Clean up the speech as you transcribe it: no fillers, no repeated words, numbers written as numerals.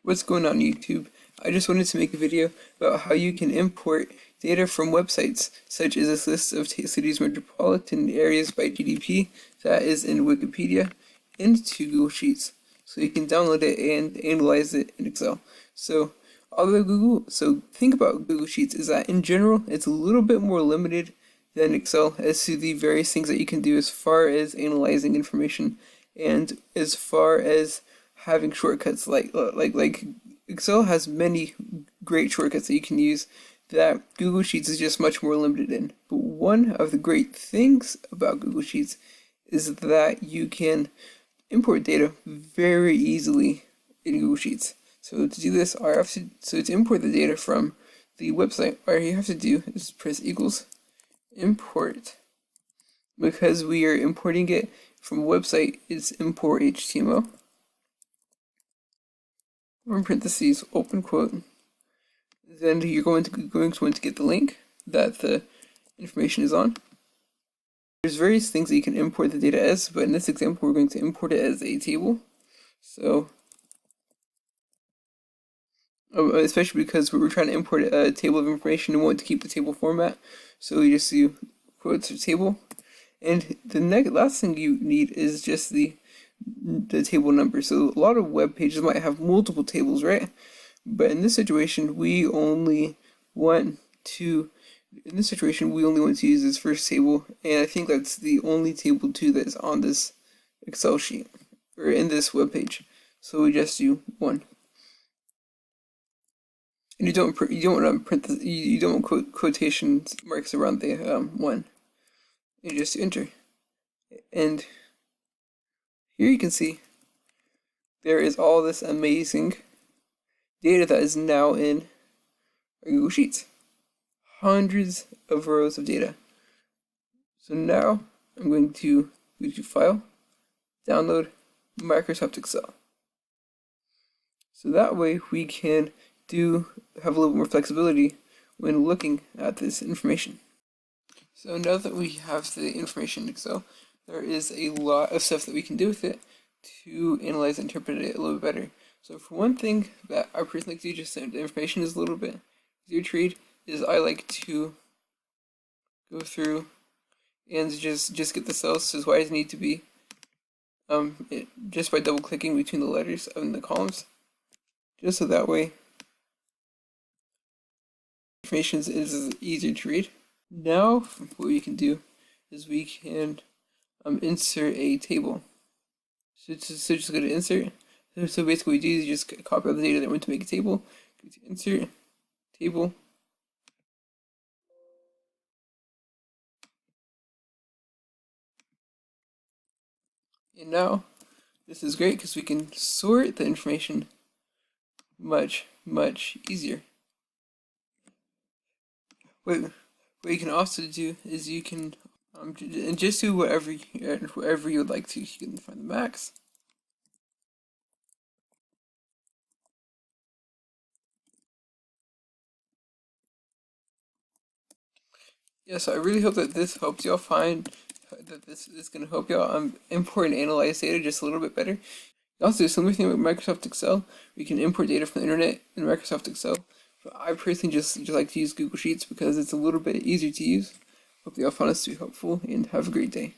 What's going on YouTube? I just wanted to make a video about how you can import data from websites, such as this list of cities metropolitan areas by GDP that is in Wikipedia, into Google Sheets. So you can download it and analyze it in Excel. So think about Google Sheets is that in general it's a little bit more limited than Excel as to the various things that you can do as far as analyzing information and as far as having shortcuts like Excel has many great shortcuts that you can use that Google Sheets is just much more limited in. But one of the great things about Google Sheets is that you can import data very easily in Google Sheets. So to do this, to import the data from the website, all you have to do is press equals import. Because we are importing it from a website, it's import HTML. Or in parentheses, open quote. Then you're going to want to get the link that the information is on. There's various things that you can import the data as, but in this example, we're going to import it as a table. So, especially because we were trying to import a table of information and want to keep the table format, so you just do quotes or table. And the last thing you need is just the table number. So a lot of web pages might have multiple tables, right? But in this situation, we only want to use this first table, and I think that's the only table too that's on this Excel sheet or in this web page. So we just do 1. And you don't want to print this, you don't want quotation marks around the 1. You just enter, and here you can see there is all this amazing data that is now in our Google Sheets. Hundreds of rows of data. So now I'm going to go to File, Download, Microsoft Excel. So that way we can have a little more flexibility when looking at this information. So now that we have the information in Excel, there is a lot of stuff that we can do with it to analyze and interpret it a little bit better. So for one thing that I personally like to do, just so the information is a little bit easier to read, is I like to go through and just get the cells as wide as they need to be, just by double clicking between the letters in the columns, just so that way information is easier to read. Now what we can do is we can insert a table. So just go to insert. So basically what we do is just copy all the data that we want to make a table, go to insert, table, and now this is great because we can sort the information much easier. What you can also do is you can just do whatever you would like to. You can find the max. Yes, I really hope that this helps y'all find that this is going to help y'all import and analyze data just a little bit better. Also, similar thing with Microsoft Excel, we can import data from the internet in Microsoft Excel. But I personally just like to use Google Sheets because it's a little bit easier to use. Hope y'all found this to be helpful and have a great day.